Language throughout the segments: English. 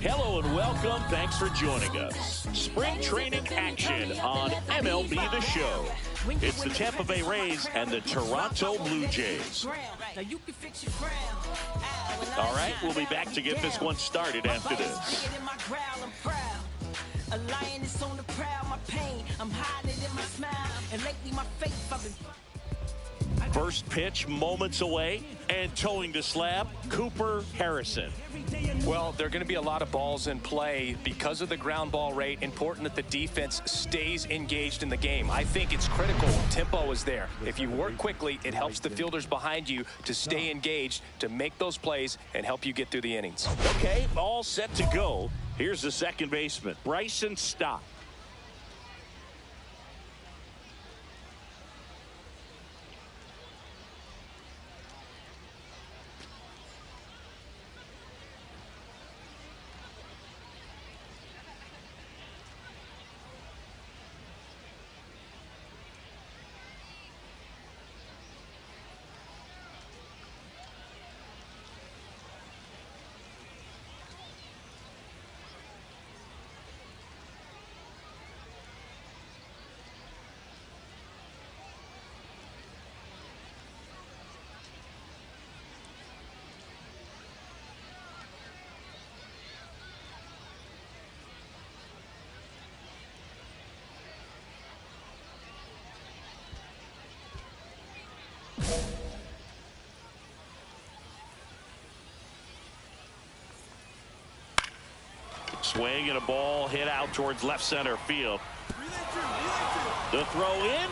Hello and welcome. Thanks for joining us. Spring training action on MLB The Show. It's the Tampa Bay Rays and the Toronto Blue Jays. All right, we'll be back to get this one started after this. A lion is on the prowl, my pain, I'm hiding it in my smile, and lately my faith, I've been... First pitch moments away, and towing the slab, Cooper Harrison. Well, there are going to be a lot of balls in play because of the ground ball rate. Important that the defense stays engaged in the game. I think it's critical. Tempo is there. If you work quickly, it helps the fielders behind you to stay engaged, to make those plays, and help you get through the innings. Okay, all set to go. Here's the second baseman, Bryson Stott. Swing and a ball hit out towards left center field. The throw in,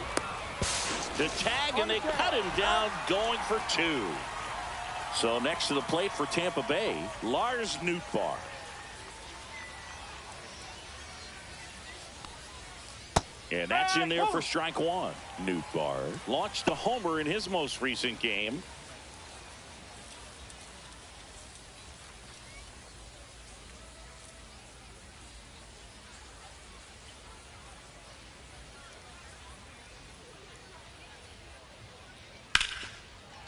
the tag, and they cut him down going for two. So next to the plate for Tampa Bay, Lars Nootbaar. And that's in there for strike one. Nootbaar launched a homer in his most recent game.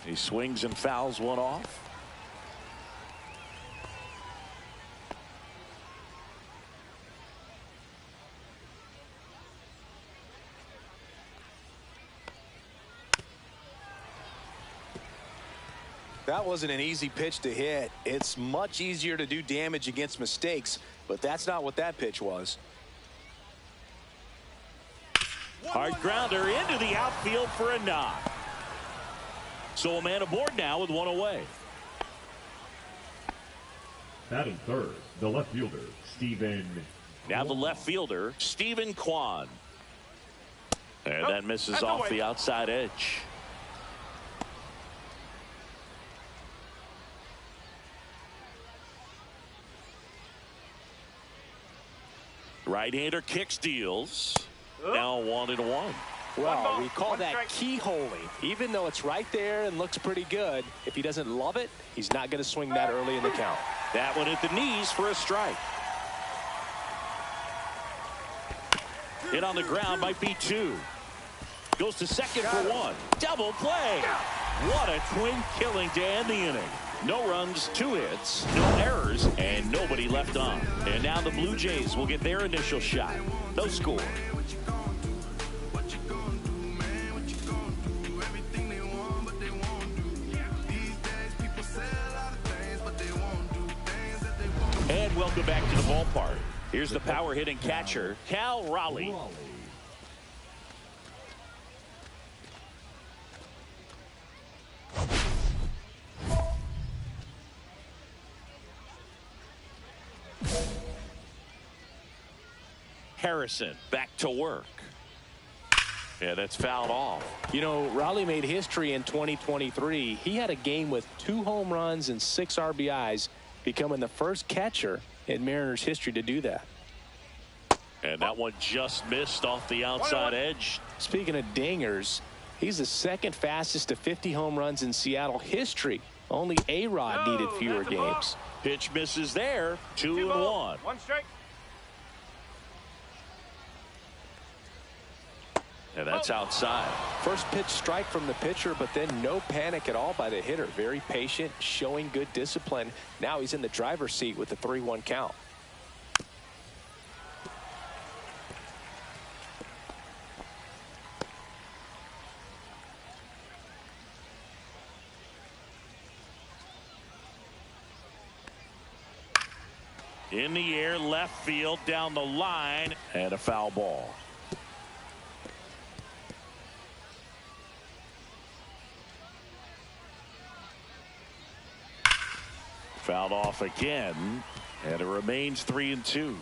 He swings and fouls one off. That wasn't an easy pitch to hit. It's much easier to do damage against mistakes, but that's not what that pitch was. Hard grounder into the outfield for a knock. So a man aboard now with one away. Batting third, the left fielder, Stephen. Now the left fielder, Stephen Kwan. And that misses off the outside edge. Right-hander kick steals. Now 1-1. Well, we call that keyholing. Even though it's right there and looks pretty good, if he doesn't love it, he's not going to swing that early in the count. That one at the knees for a strike. Hit on the ground might be two. Goes to second for one. Double play. What a twin killing to end the inning. No runs, 2 hits, no errors, and nobody left on. And now the Blue Jays will get their initial shot. No score. And welcome back to the ballpark. Here's the power hitting catcher, Cal Raleigh. Harrison back to work. Yeah, that's fouled off. You know, Raleigh made history in 2023. He had a game with 2 home runs and 6 RBIs, becoming the first catcher in Mariners history to do that. And that one just missed off the outside edge. Speaking of dingers, he's the second fastest to 50 home runs in Seattle history. Only A-Rod needed fewer games. Pitch misses there. 2-1. 1 strike. And that's outside. First pitch strike from the pitcher, but then no panic at all by the hitter. Very patient, showing good discipline. Now he's in the driver's seat with the 3-1 count. In the air, left field, down the line, and a foul ball. Fouled off again, and it remains 3-2.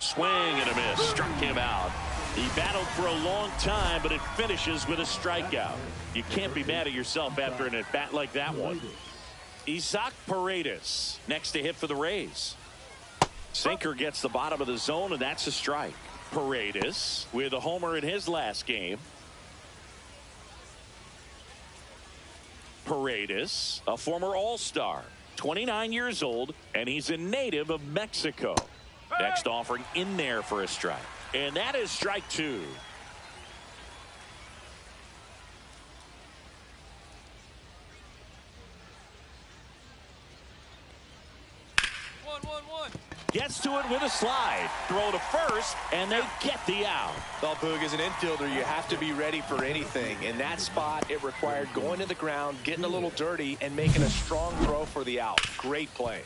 Swing and a miss. Struck him out. He battled for a long time, but it finishes with a strikeout. You can't be mad at yourself after an at-bat like that one. Isaac Paredes next to hit for the Rays. Sinker gets the bottom of the zone, and that's a strike. Paredes with a homer in his last game. Paredes, a former All-Star, 29 years old, and he's a native of Mexico. Next offering in there for a strike. And that is strike two. Gets to it with a slide. Throw to first, and they get the out. Well, Boog, as an infielder, you have to be ready for anything. In that spot, it required going to the ground, getting a little dirty, and making a strong throw for the out. Great play.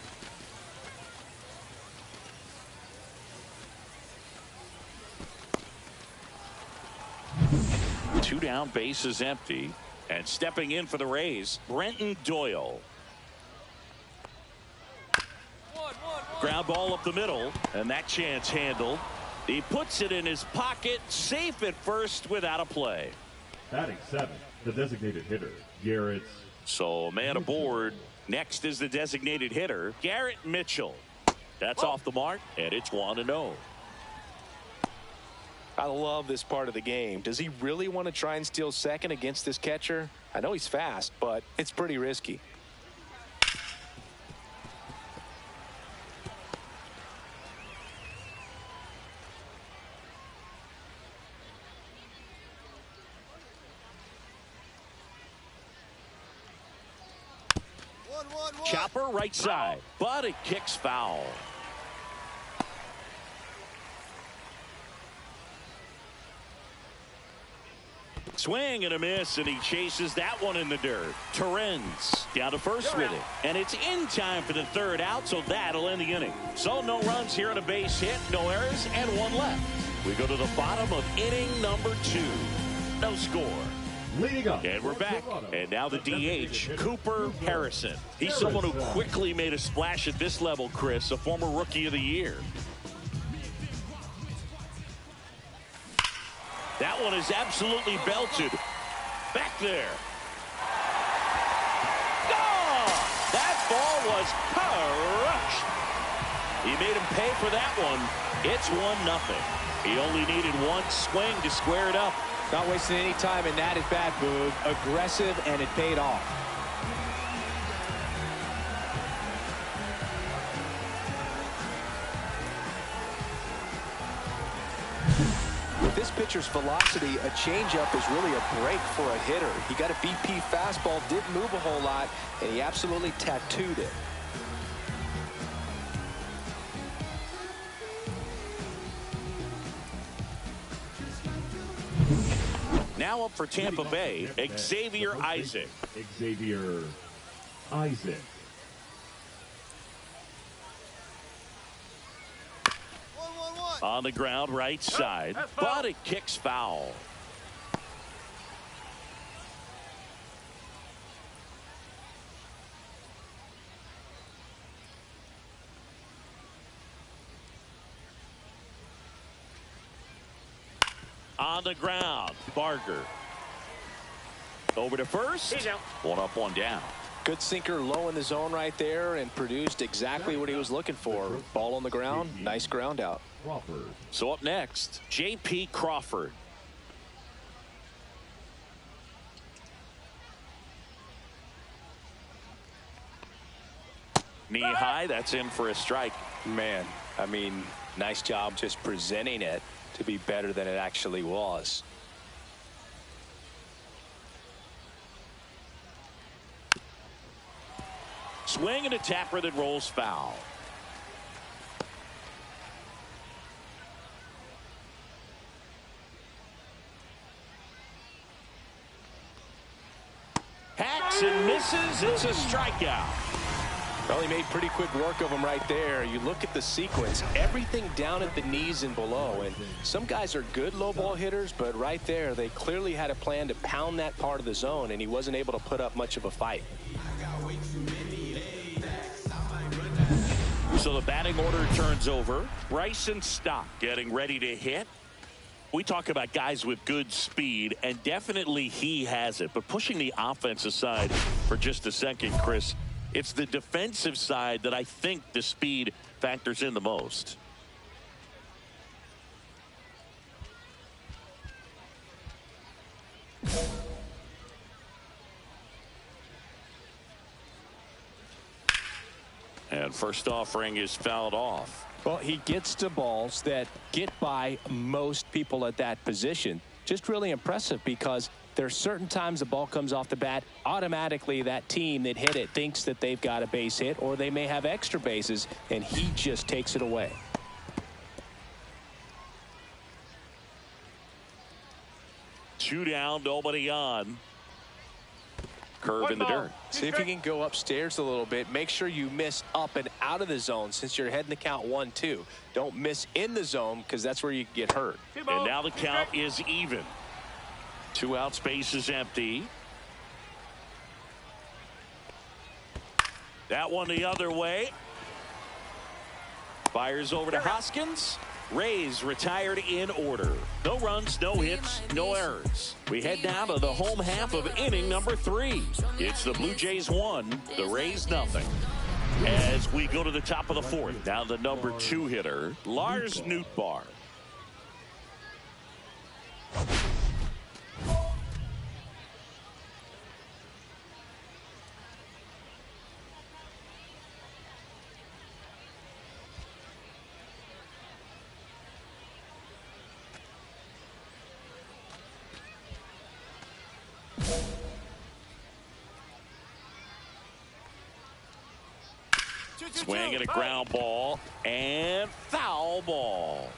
Two down, bases empty, and stepping in for the Rays, Brenton Doyle. Ground ball up the middle, and that chance handled. He puts it in his pocket, safe at first without a play. Batting seventh, the designated hitter, Garrett. So man aboard. Next is the designated hitter, Garrett Mitchell. That's off the mark, and it's 1-0. I love this part of the game. Does he really want to try and steal second against this catcher? I know he's fast, but it's pretty risky. Chopper right side, but it kicks foul. Swing and a miss, and he chases that one in the dirt. Torrens down to first with it, and it's in time for the third out, so that'll end the inning. So no runs here on a base hit, no errors, and one left. We go to the bottom of inning number 2. No score. Leading up. And we're back. And now the DH, Cooper Harrison. He's someone who quickly made a splash at this level, Chris, a former Rookie of the Year. That one is absolutely belted. Back there. Oh, that ball was crushed. He made him pay for that one. It's 1-0. He only needed one swing to square it up. Not wasting any time in that at bat, Boog. Aggressive, and it paid off. With this pitcher's velocity, a changeup is really a break for a hitter. He got a BP fastball, didn't move a whole lot, and he absolutely tattooed it. Now up for Tampa Bay, Xavier Isaac. Xavier Isaac. On the ground, right side, but it kicks foul. On the ground, Barger. Over to first. One up, one down. Good sinker low in the zone right there and produced exactly what he was looking for. Ball on the ground, nice ground out. Crawford. So up next, J.P. Crawford. Knee high, that's in for a strike. Man, I mean, nice job just presenting it to be better than it actually was. Swing and a tapper that rolls foul. swings and misses. It's a strikeout. Well, he made pretty quick work of him right there. You look at the sequence, everything down at the knees and below. And some guys are good low ball hitters, but right there, they clearly had a plan to pound that part of the zone, and he wasn't able to put up much of a fight. So the batting order turns over. Bryson Stock getting ready to hit. We talk about guys with good speed, and definitely he has it. But pushing the offense aside for just a second, Chris, it's the defensive side that I think the speed factors in the most. And first offering is fouled off. Well, he gets to balls that get by most people at that position. Just really impressive because there's certain times the ball comes off the bat, automatically that team that hit it thinks that they've got a base hit or they may have extra bases, and he just takes it away. Two down, nobody on. Curve in the dirt. See if you can go upstairs a little bit. Make sure you miss up and out of the zone since you're heading the count 1-2. Don't miss in the zone because that's where you get hurt. And now the count is even. 2 out, space is empty. That one the other way. Fires over to Hoskins. Rays retired in order. No runs, no hits, no errors. We head down to the home half of inning number 3. It's the Blue Jays 1, the Rays nothing. As we go to the top of the 4th, now the number 2 hitter, Lars Nootbaar. Swing and a ground ball and foul ball.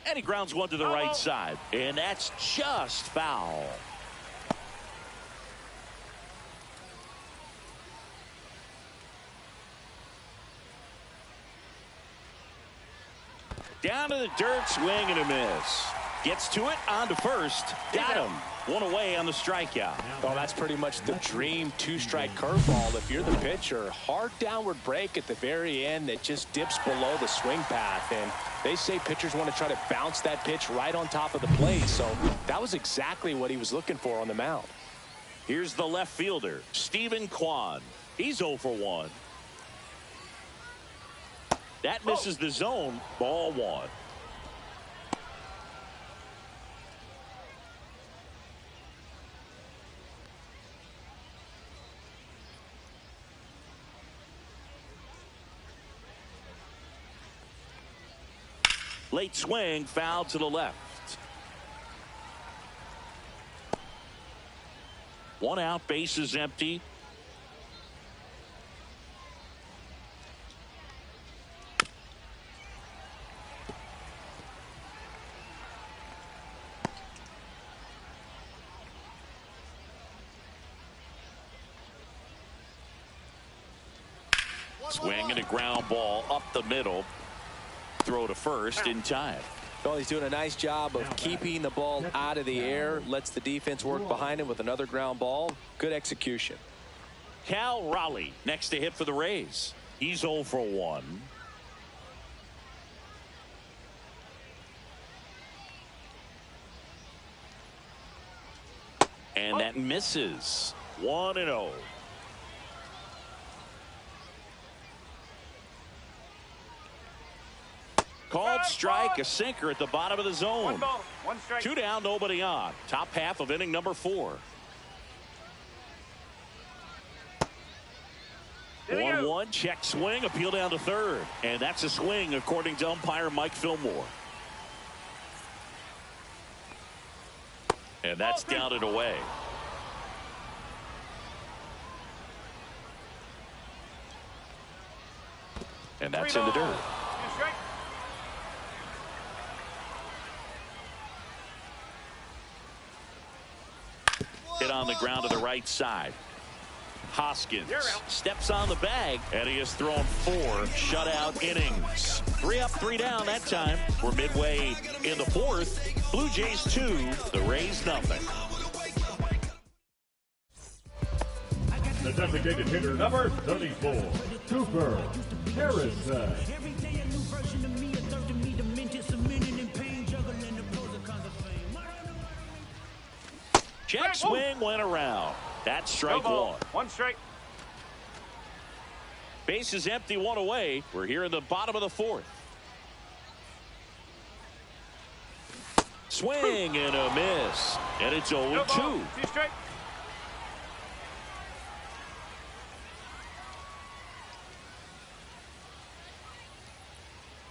And he grounds one to the right side, and that's just foul. Down to the dirt, swing and a miss. Gets to it, on to first. Got him. One away on the strikeout. Well, that's pretty much the dream 2-strike curveball. If you're the pitcher, hard downward break at the very end that just dips below the swing path. And they say pitchers want to try to bounce that pitch right on top of the plate. So that was exactly what he was looking for on the mound. Here's the left fielder, Stephen Kwan. He's 0 for 1. That misses the zone. Ball 1. Late swing, foul to the left. 1 out, bases empty. Swing and a ground ball up the middle. Throw to first in time. Well, he's doing a nice job of keeping the ball out of the air. Lets the defense work behind him with another ground ball. Good execution. Cal Raleigh next to hit for the Rays. He's 0 for 1. And that misses. 1-0. Called strike, a sinker at the bottom of the zone. 1 ball, 1 strike. 2 down, nobody on. Top half of inning number 4. 1-1, check swing, appeal down to third. And that's a swing according to umpire Mike Fillmore. And that's down and away. And that's in the dirt. Hit on the ground to the right side. Hoskins steps on the bag, and he has thrown 4 shutout innings. 3 up, 3 down that time. We're midway in the 4th. Blue Jays 2, the Rays nothing. The designated hitter, number 34, Cooper Harrison. Check swing went around. That's strike 1. 1 strike. Base is empty, 1 away. We're here in the bottom of the 4th. Swing and a miss. And it's 0-2. 2 strike.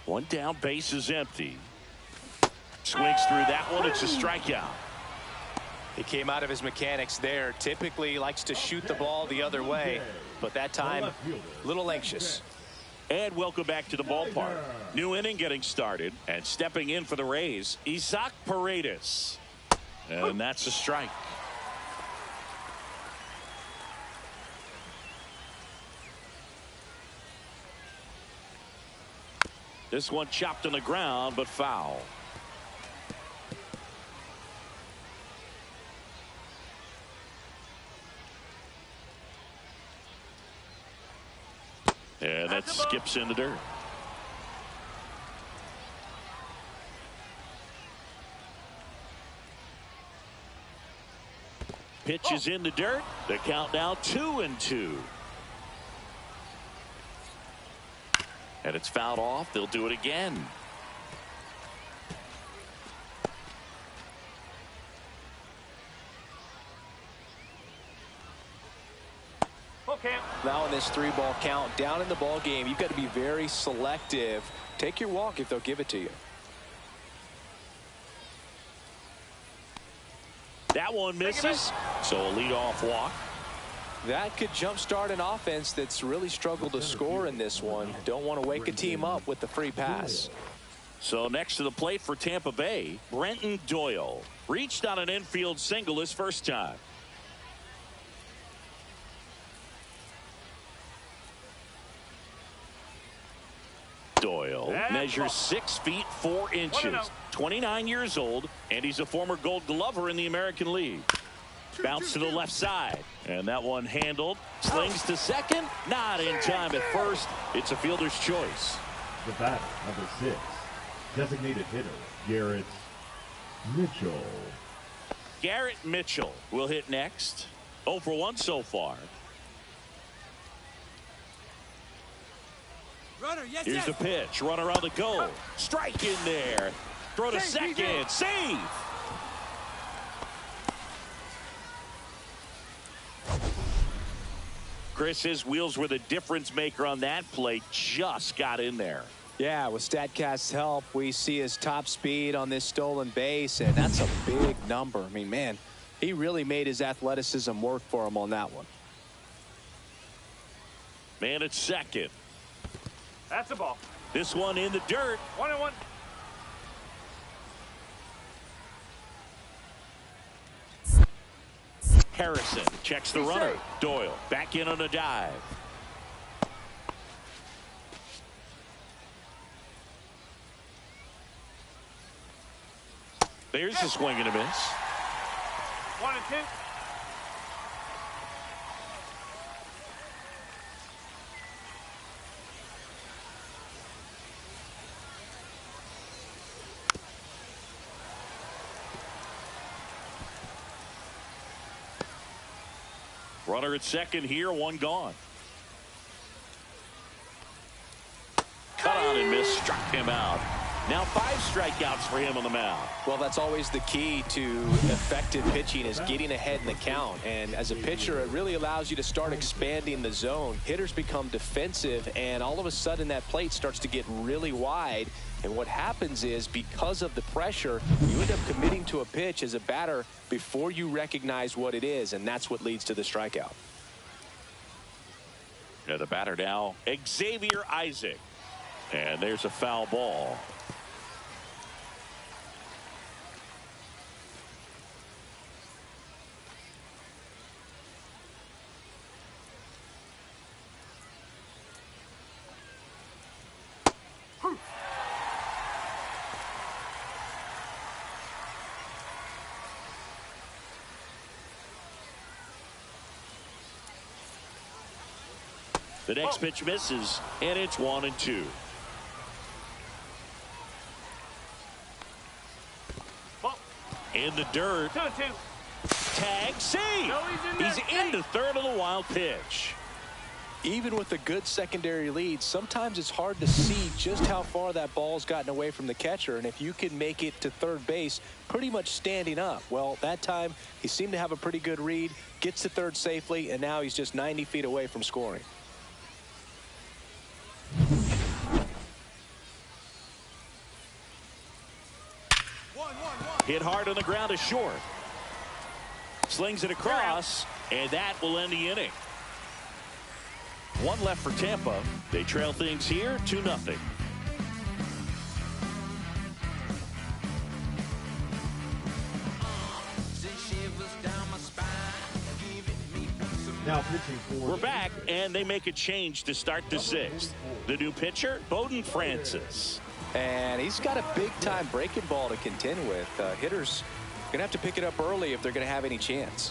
One down, base is empty. Swings through that one. It's a strikeout. He came out of his mechanics there. Typically likes to shoot the ball the other way, but that time a little anxious. And welcome back to the ballpark. New inning getting started, and stepping in for the Rays, Isaac Paredes. And that's a strike. This one chopped on the ground, but foul. And that skips in the dirt. Pitch is in the dirt. The count now 2-2. And it's fouled off. They'll do it again. Now in this 3-ball count, down in the ball game, you've got to be very selective. Take your walk if they'll give it to you. That one misses. So a leadoff walk. That could jumpstart an offense that's really struggled to score in this one. Don't want to wake a team up with the free pass. So next to the plate for Tampa Bay, Brenton Doyle reached on an infield single his first time. Doyle measures 6 feet 4 inches, 29 years old, and he's a former Gold Glover in the American League. Bounce to the left side, and that one handled. Slings to second, not in time at first. It's a fielder's choice. The batter, number 6, designated hitter, Garrett Mitchell. Garrett Mitchell will hit next. 0 for 1 so far. Runner, yes, Here's the pitch. Runner on the go. Strike in there. Throw to second. Save. Chris, his wheels were the difference maker on that play. Just got in there. Yeah, with StatCast's help, we see his top speed on this stolen base, and that's a big number. I mean, man, he really made his athleticism work for him on that one. Man at second. That's a ball. This one in the dirt. 1-1. Harrison checks the runner. Doyle back in on a dive. There's a swing and a miss. 1-2. Runner at second here, 1 gone. Cut on and miss, struck him out. Now 5 strikeouts for him on the mound. Well, that's always the key to effective pitching, is getting ahead in the count. And as a pitcher, it really allows you to start expanding the zone. Hitters become defensive, and all of a sudden that plate starts to get really wide. And what happens is, because of the pressure, you end up committing to a pitch as a batter before you recognize what it is, and that's what leads to the strikeout. Yeah, the batter now, Xavier Isaac. And there's a foul ball. The next pitch misses, and it's 1-2. In the dirt. 2-2. Tag, save. No, he's into third on the wild pitch. Even with a good secondary lead, sometimes it's hard to see just how far that ball's gotten away from the catcher. And if you can make it to third base pretty much standing up, well, that time he seemed to have a pretty good read, gets to third safely, and now he's just 90 feet away from scoring. Hit hard on the ground to short. Slings it across, and that will end the inning. One left for Tampa. They trail things here 2-0. Now pitching for. We're back, and they make a change to start the sixth. The new pitcher, Bowden Francis. And he's got a big-time breaking ball to contend with. Hitters going to have to pick it up early if they're going to have any chance.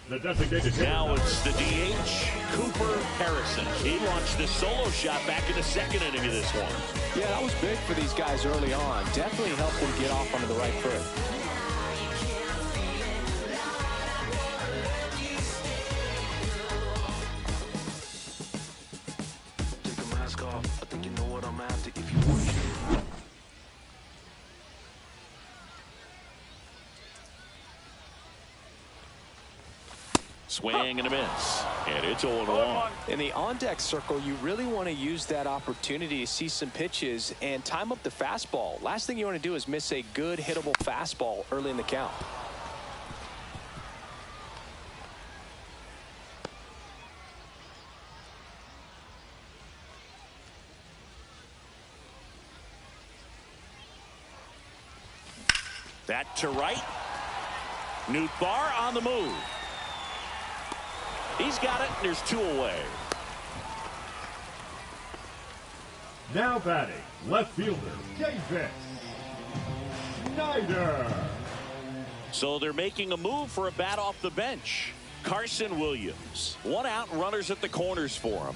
The designated Now it's the DH, Cooper Harrison. He launched the solo shot back in the second inning of this one. Yeah, that was big for these guys early on. Definitely helped them get off onto the right foot. Swing and a miss. And it's 0-1. In the on-deck circle, you really want to use that opportunity to see some pitches and time up the fastball. Last thing you want to do is miss a good hittable fastball early in the count. That to right. Nootbaar on the move. He's got it, and there's 2 away. Now batting, left fielder, Davis Snyder. So they're making a move for a bat off the bench. Carson Williams. 1 out, runners at the corners for him.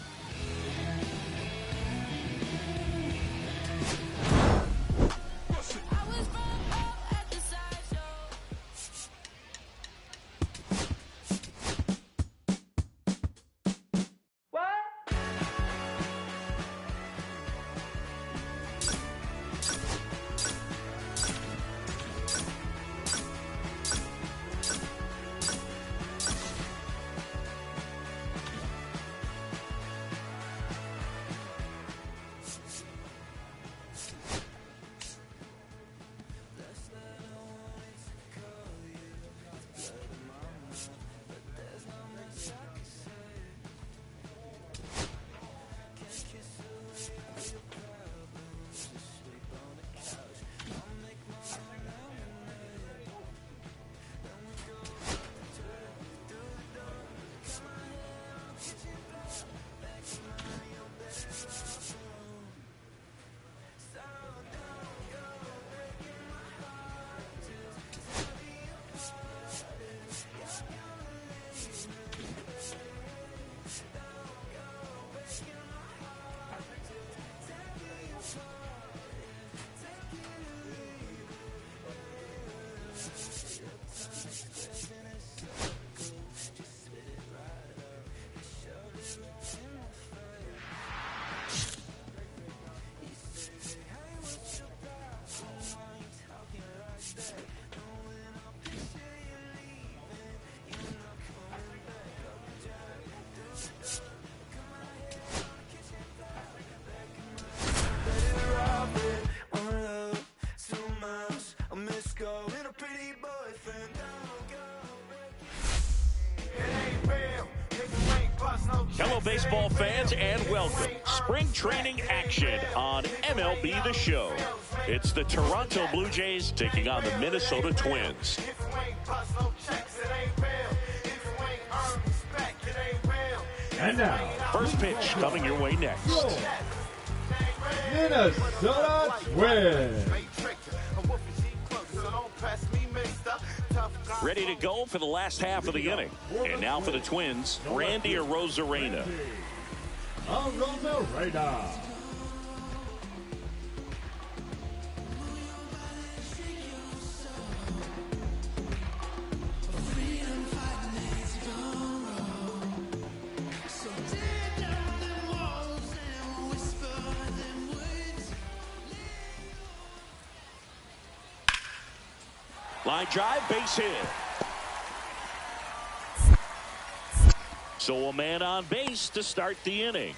baseball fans, and welcome. Spring training action on MLB The Show. It's the Toronto Blue Jays taking on the Minnesota Twins. And now, First pitch coming your way next. Minnesota Twins. Ready to go for the last half of the inning. And now for the Twins, Randy Arozarena. Arozarena. Line drive, base hit. So a man on base to start the inning.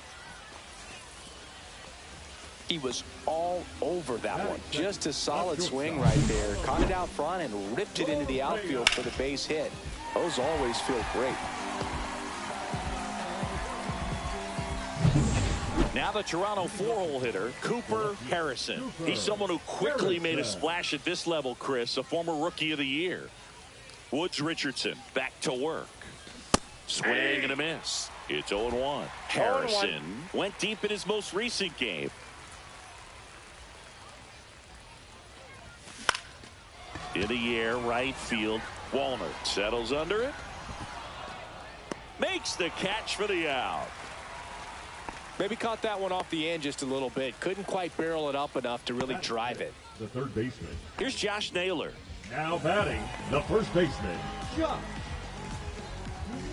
He was all over that one. Just a solid swing right there. Caught it out front and ripped it into the outfield for the base hit. Those always feel great. Now the Toronto four-hole hitter, Cooper Harrison. He's someone who quickly made a splash at this level, Chris, a former Rookie of the Year. Woods Richardson back to work. Swing and a miss. It's 0-1. Harrison went deep in his most recent game. In the air, right field. Walner settles under it. Makes the catch for the out. Maybe caught that one off the end just a little bit. Couldn't quite barrel it up enough to really drive it. The third baseman. Here's Josh Naylor. Now batting, the first baseman, Josh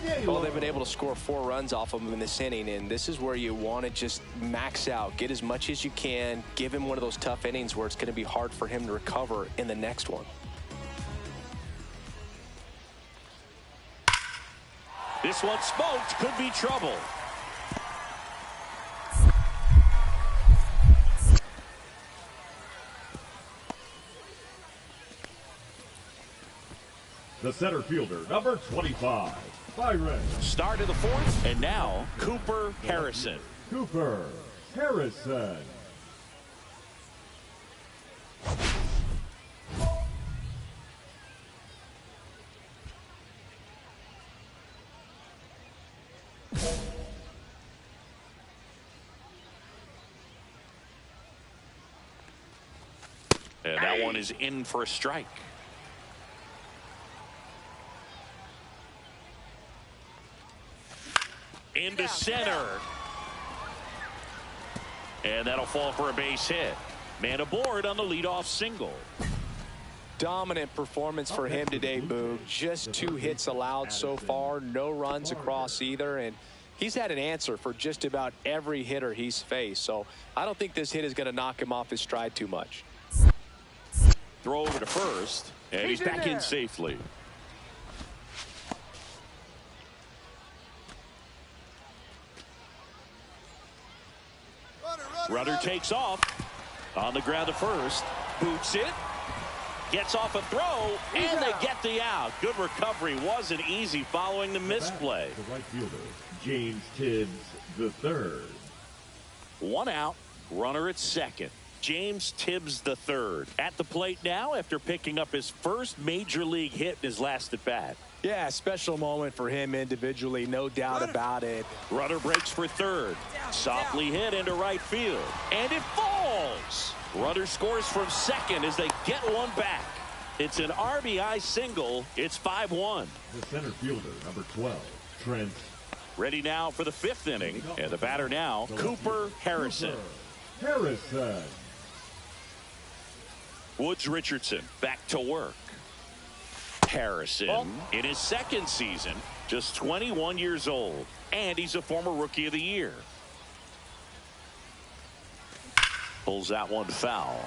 Naylor. Well, they've been able to score 4 runs off of him in this inning, and this is where you want to just max out. Get as much as you can. Give him one of those tough innings where it's going to be hard for him to recover in the next one. This one smoked. Could be trouble. The center fielder, number 25, Byron. Start of the fourth, and now Cooper Harrison. Cooper Harrison. And that one is in for a strike. Into center. And that'll fall for a base hit. Man aboard on the leadoff single. Dominant performance for him today, Boog. Just 2 hits allowed so far. No runs across either. And he's had an answer for just about every hitter he's faced. So I don't think this hit is going to knock him off his stride too much. Throw over to first. And he's back in safely. Runner takes off. On the ground to first. Boots it. Gets off a throw. And they get the out. Good recovery. Wasn't easy following the misplay. The right fielder, James Tibbs III. 1 out. Runner at second. James Tibbs III at the plate now after picking up his first major league hit in his last at bat. Yeah, special moment for him individually, no doubt about it. Runner breaks for third. Softly hit into right field. And it falls. Runner scores from second as they get one back. It's an RBI single. It's 5-1. The center fielder, number 12, Trent. Ready now for the 5th inning. And the batter now, Cooper Harrison. Harrison. Woods Richardson back to work. Harrison in his second season, just 21 years old, and he's a former Rookie of the Year. Pulls that one foul.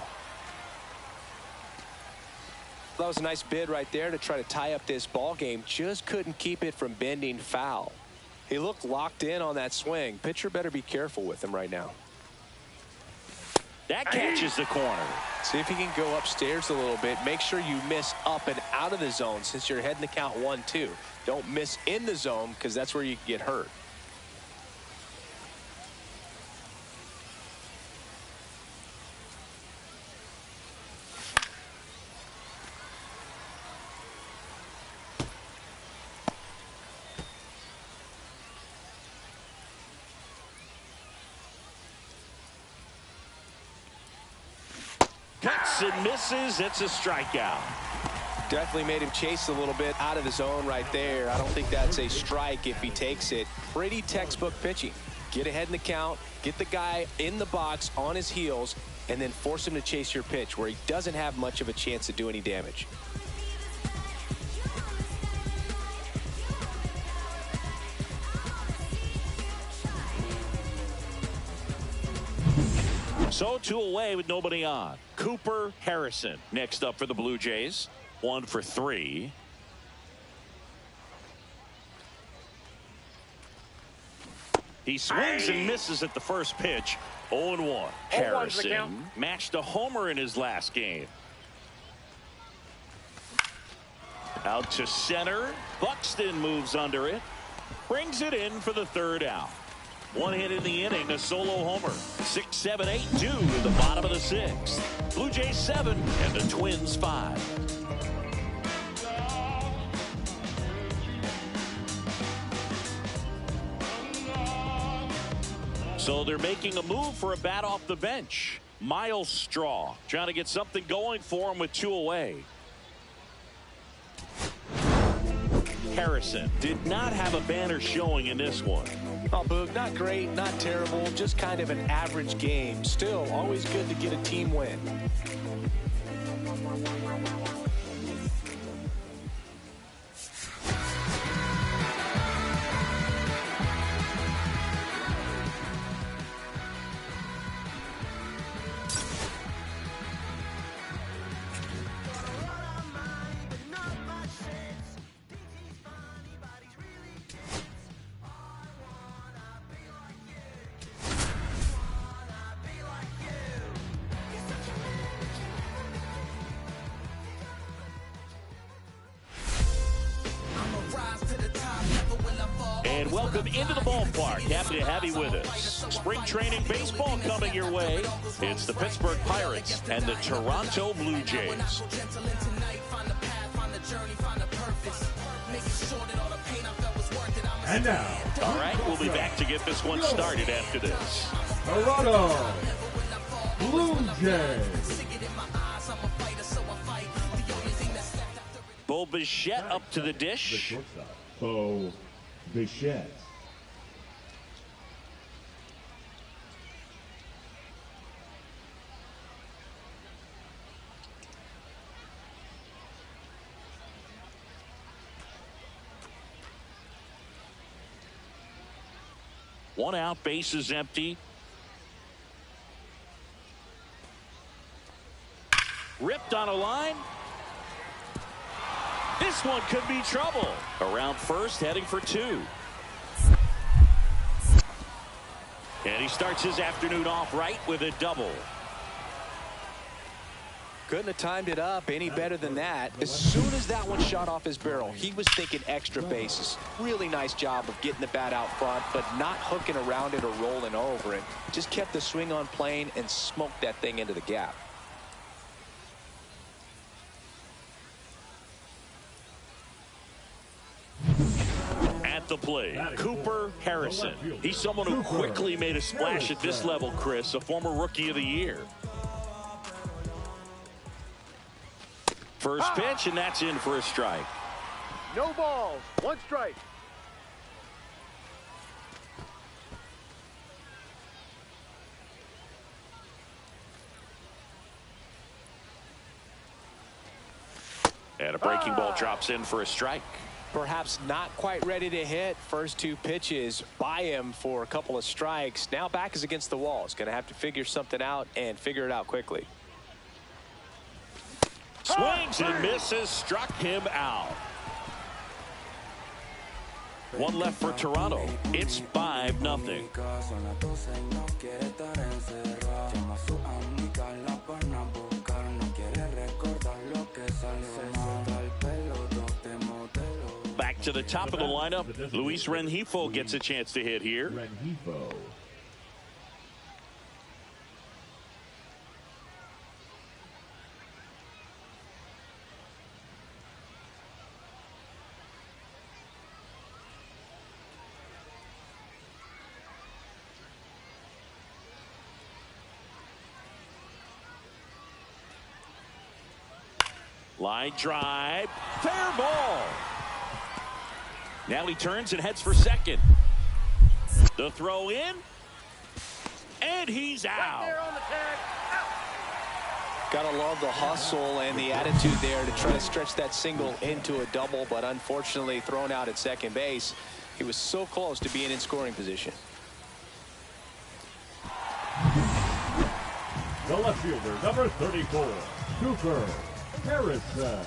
That was a nice bid right there to try to tie up this ball game. Just couldn't keep it from bending foul. He looked locked in on that swing. Pitcher better be careful with him right now. That catches the corner. See if he can go upstairs a little bit. Make sure you miss up and out of the zone since you're heading to count 1-2. Don't miss in the zone because that's where you get hurt. swings and misses. It's a strikeout. Definitely made him chase a little bit out of the zone right there. I don't think that's a strike if he takes it. Pretty textbook pitching. Get ahead in the count, get the guy in the box on his heels, and then force him to chase your pitch where he doesn't have much of a chance to do any damage. So 2 away with nobody on. Cooper Harrison next up for the Blue Jays. 1 for 3. He swings and misses at the first pitch. 0-1. Harrison matched a homer in his last game. Out to center. Buxton moves under it. Brings it in for the 3rd out. 1 hit in the inning, a solo homer. 6, 7, 8, 2 in the bottom of the 6th. Blue Jays 7 and the Twins 5. So they're making a move for a bat off the bench. Miles Straw trying to get something going for him with 2 away. Harrison did not have a banner showing in this one. Oh, Boog, not great, not terrible, just kind of an average game. Still, always good to get a team win. And welcome into the ballpark. Happy to have you with us. Spring training baseball coming your way. It's the Pittsburgh Pirates and the Toronto Blue Jays. And now, all right, we'll be back to get this one started after this. Toronto Blue Jays. Bo Bichette up to the The dish. shortstop, Bo Bichette. One out, base is empty. Ripped on a line. This one could be trouble. Around first, heading for 2. And he starts his afternoon off right with a double. Couldn't have timed it up any better than that. As soon as that one shot off his barrel, he was thinking extra bases. Really nice job of getting the bat out front, but not hooking around it or rolling over it. Just kept the swing on plane and smoked that thing into the gap. At the plate, Cooper Harrison. He's someone who quickly made a splash at this level, Chris, a former Rookie of the Year. First pitch, and that's in for a strike. No balls. 1 strike. And a breaking ball drops in for a strike. Perhaps not quite ready to hit. First 2 pitches by him for a couple of strikes. Now back is against the wall. He's going to have to figure something out and figure it out quickly. Swings and misses, struck him out. 1 left for Toronto. It's 5-0. Back to the top of the lineup. Luis Rengifo gets a chance to hit here. Rengifo. Line drive. Fair ball. Now he turns and heads for second. The throw in. And he's out. Right there on the tag. Out. Gotta love the hustle and the attitude there to try to stretch that single into a double, but unfortunately thrown out at second base. He was so close to being in scoring position. The left fielder, number 34, Cooper Harrison.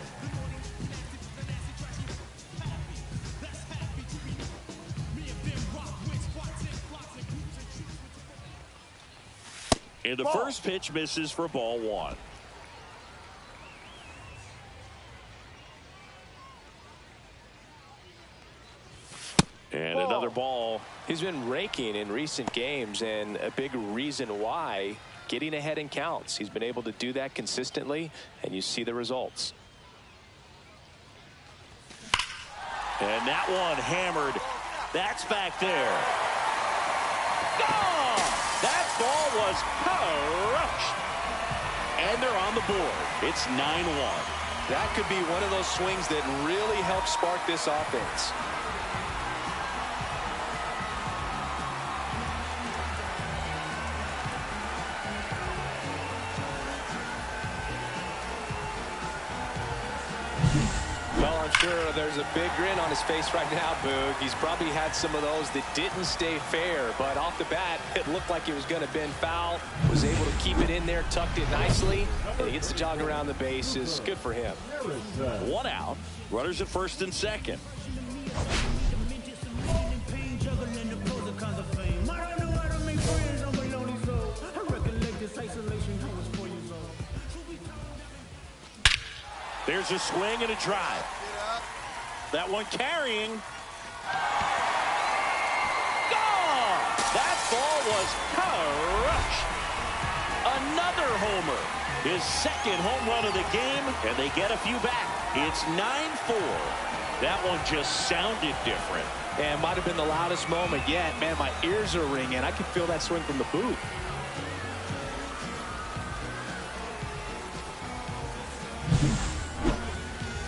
And the first pitch misses for ball one. And another ball. He's been raking in recent games, and a big reason why, getting ahead in counts. He's been able to do that consistently, and you see the results. And that one hammered. That's back there. Gone! That ball was crushed. And they're on the board. It's 9-1. That could be one of those swings that really helps spark this offense. Well, I'm sure there's a big grin on his face right now, Boog. He's probably had some of those that didn't stay fair, but off the bat, it looked like it was going to bend foul. Was able to keep it in there, tucked it nicely, and he gets the jog around the bases. Good for him. One out. Runners at first and second. There's a swing and a drive. That one carrying. Gone! That ball was crushed. Another homer. His second home run of the game, and they get a few back. It's 9-4. That one just sounded different. And might have been the loudest moment yet. Man, my ears are ringing. I can feel that swing from the booth.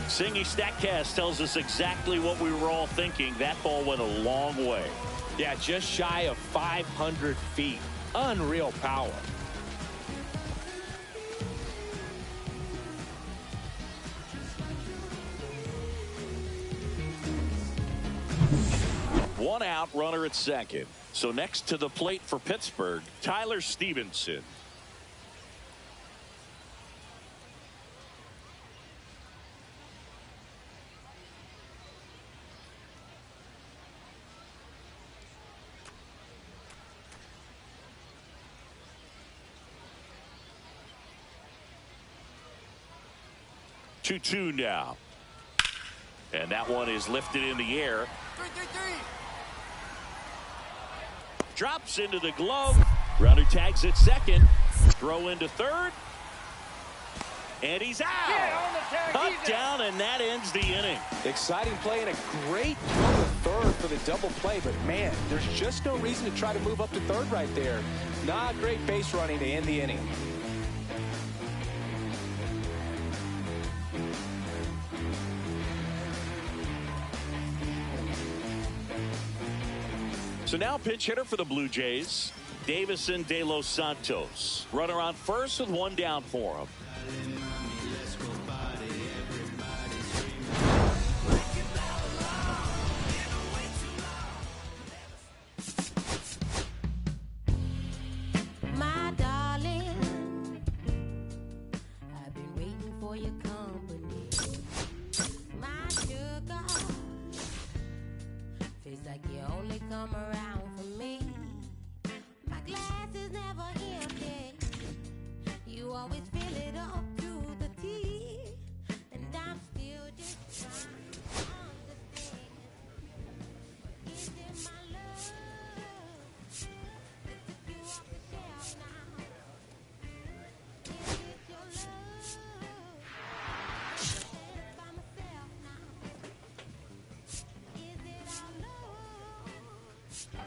Singy Statcast tells us exactly what we were all thinking. That ball went a long way. Yeah, just shy of 500 feet. Unreal power. One out, runner at second. So next to the plate for Pittsburgh, Tyler Stevenson. Two now. And that one is lifted in the air. Drops into the glove. Runner tags at second. Throw into third. And he's out. Cut down, and that ends the inning. Exciting play and a great throw to third for the double play. But, man, there's just no reason to try to move up to third right there. Not great base running to end the inning. So now pinch hitter for the Blue Jays, Davison De Los Santos. Runner on first with one down for him. My darling, I've been waiting for your company. My sugar, feels like you only come around for me. My glass is never empty. You always fill it up to the tea, and I'm still just trying to understand. Is it my love that took you off the shelf now? Is it your love that by myself now? Is it our love?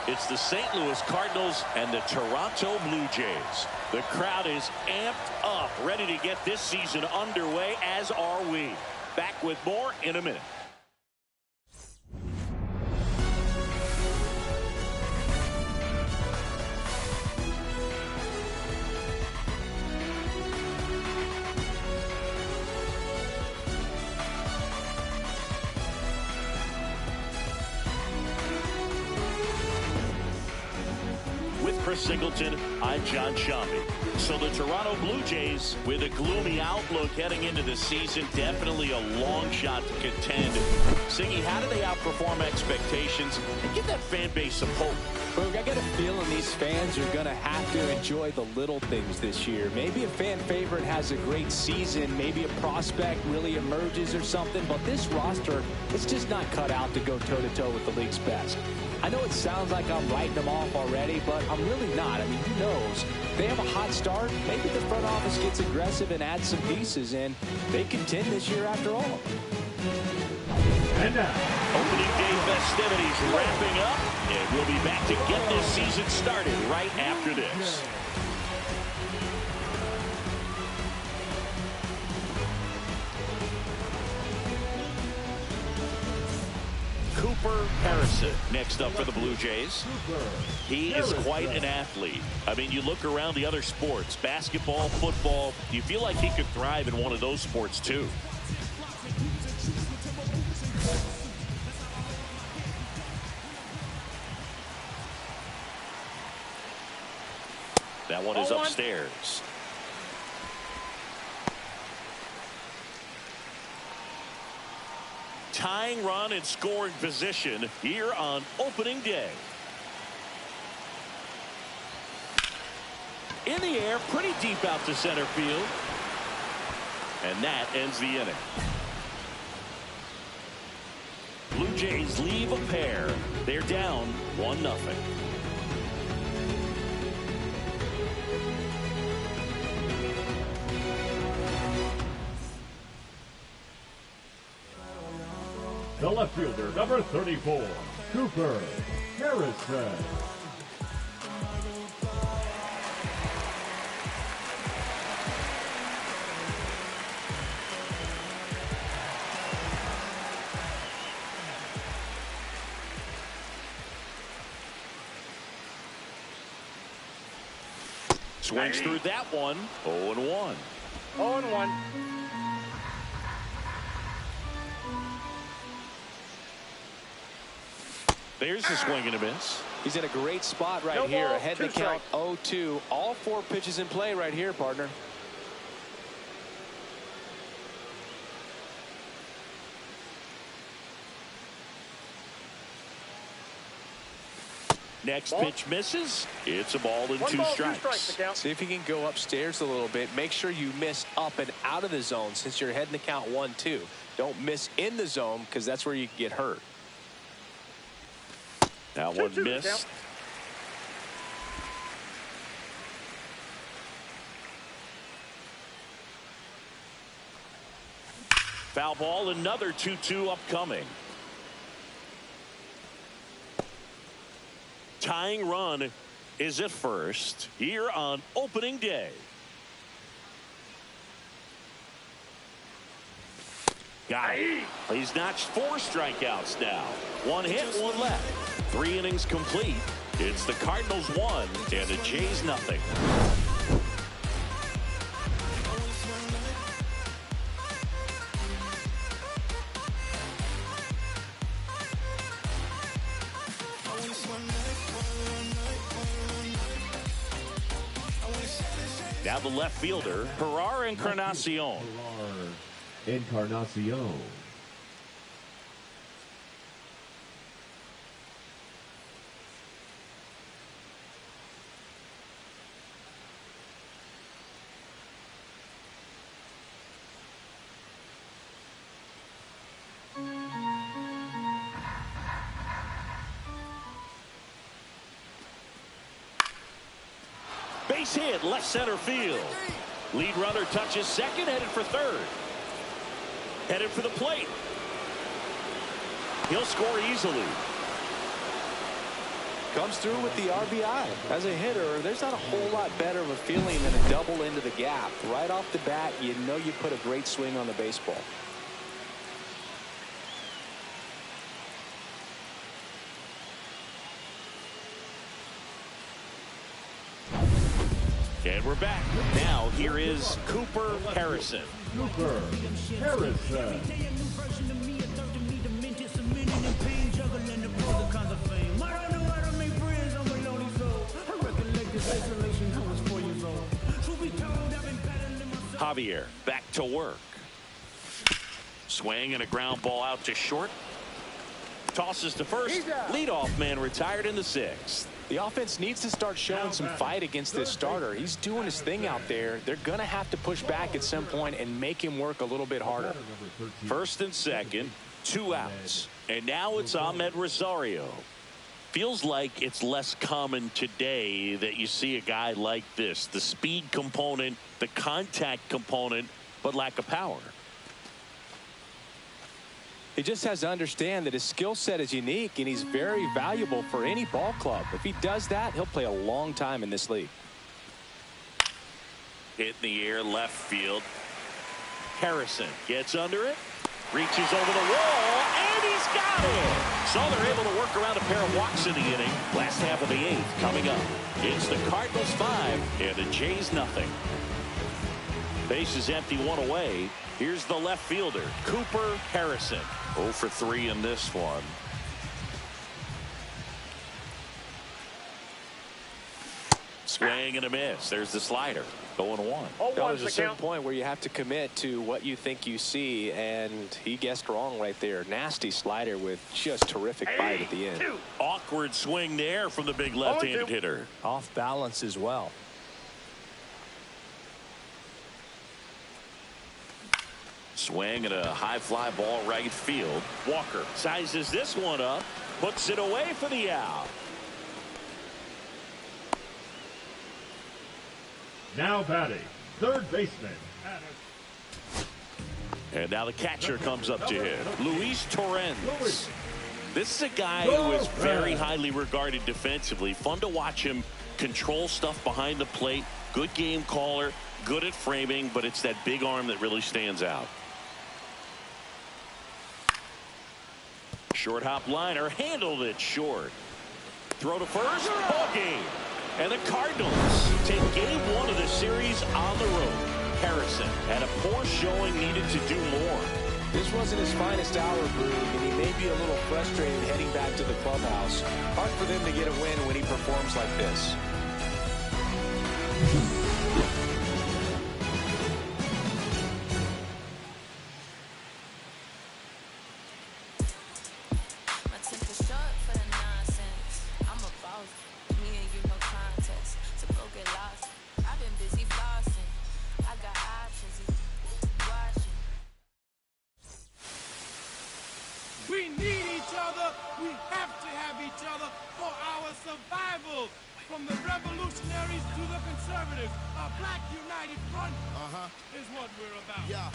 It's the St. Louis Cardinals and the Toronto Blue Jays. The crowd is amped up, ready to get this season underway, as are we. Back with more in a minute. Chris Singleton, I'm John Shambi. So the Toronto Blue Jays, with a gloomy outlook heading into the season, definitely a long shot to contend. Siggy, how do they outperform expectations and give that fan base some hope? Boog, I got a feeling these fans are going to have to enjoy the little things this year. Maybe a fan favorite has a great season. Maybe a prospect really emerges or something. But this roster, it's just not cut out to go toe-to-toe with the league's best. I know it sounds like I'm writing them off already, but I'm really not. I mean, who knows? They have a hot start. Maybe the front office gets aggressive and adds some pieces, and they contend this year after all. And now, opening day festivities wrapping up, and we'll be back to get this season started right after this. Cooper Harrison next up for the Blue Jays. He is quite an athlete. I mean, you look around the other sports, basketball, football, you feel like he could thrive in one of those sports too. That one is upstairs. Tying run in scoring position here on opening day. In the air, pretty deep out to center field. And that ends the inning. Blue Jays leave a pair. They're down 1-0. the left fielder, number 34, Cooper Harrison. Swings through that one. 0-1. 0-1. There's a swing and a miss. He's in a great spot right here. Ahead in the count 0-2. All 4 pitches in play right here, partner. Next pitch misses. It's a ball and 2 strikes. See if you can go upstairs a little bit. Make sure you miss up and out of the zone since you're heading the count 1-2. Don't miss in the zone because that's where you can get hurt. That one missed. Foul ball, another 2-2 upcoming. Tying run is at first here on opening day. Got it. He's notched 4 strikeouts now. 1 hit, 1 left. 3 innings complete. It's the Cardinals 1 and the Jays nothing. Now the left fielder, Gerard Encarnacion. Encarnacion. Base hit, left center field. Lead runner touches second, headed for third. Headed for the plate. He'll score easily. Comes through with the RBI. As a hitter, there's not a whole lot better of a feeling than a double into the gap. Right off the bat, you know you put a great swing on the baseball. And we're back. Now here is Cooper Harrison. Cooper Harrison. Javier back to work. Swing and a ground ball out to short. Tosses to first. Leadoff man retired in the 6th. The offense needs to start showing some fight against this starter. He's doing his thing out there. They're going to have to push back at some point and make him work a little bit harder. First and second, 2 outs. And now it's Ahmed Rosario. Feels like it's less common today that you see a guy like this. The speed component, the contact component, but lack of power. He just has to understand that his skill set is unique and he's very valuable for any ball club. If he does that, he'll play a long time in this league. Hit in the air, left field. Harrison gets under it, reaches over the wall, and he's got it. So they're able to work around a pair of walks in the inning. Last half of the 8th coming up. It's the Cardinals 5 and the Jays nothing. Base is empty, 1 away. Here's the left fielder, Cooper Harrison. 0 for 3 in this one. Swing and a miss. There's the slider. 0-1. There's a certain point where you have to commit to what you think you see, and he guessed wrong right there. Nasty slider with just terrific bite at the end. Awkward swing there from the big left-handed hitter. Off balance as well. Swing and a high fly ball right field. Walker sizes this one up, puts it away for the out. Now batting, third baseman. And now the catcher comes up to him, Luis Torrens. This is a guy who is very highly regarded defensively. Fun to watch him control stuff behind the plate. Good game caller, good at framing, but it's that big arm that really stands out. Short hop liner, handled it short. Throw to first, ball game. And the Cardinals take game 1 of the series on the road. Harrison had a poor showing, needed to do more. This wasn't his finest hour, Brood, and he may be a little frustrated heading back to the clubhouse. Hard for them to get a win when he performs like this. We need each other. We have to have each other for our survival. From the revolutionaries to the conservatives, a black united front is what we're about. Yeah.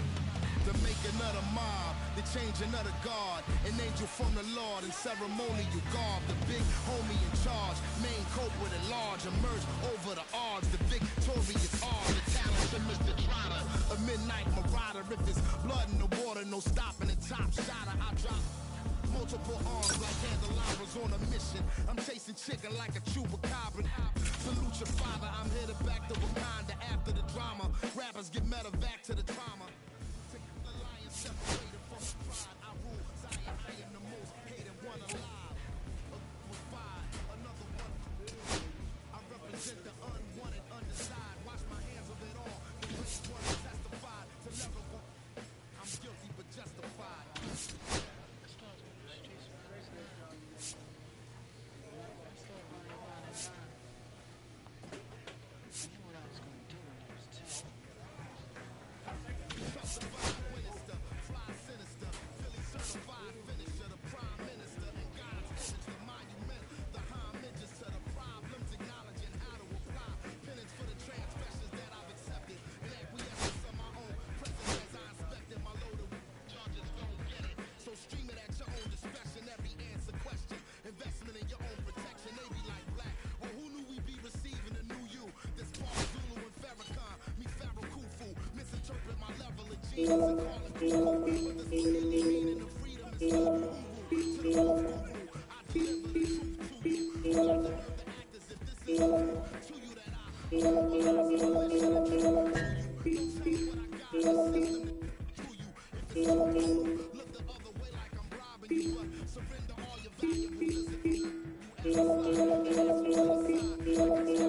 To make another mob, to change another God, an angel from the Lord in ceremonial garb, the big homie in charge, main culprit at large, emerge over the odds, the victorious are, the talented Mr. Trotter, a midnight marauder, if there's blood in the water, no stopping the top shotter, I drop multiple arms like candelabras on a mission, I'm chasing chicken like a chupacabra, salute your father, I'm headed back to Wakanda after the drama, rappers get medevac to the trauma. Separated from the pride, I rule Zion, I am the most hated one alive. Provide another one. I represent the unwanted, undecided. Wash my hands of it all. The rich one testified to never go. I'm guilty but justified. Surrender all your valuables.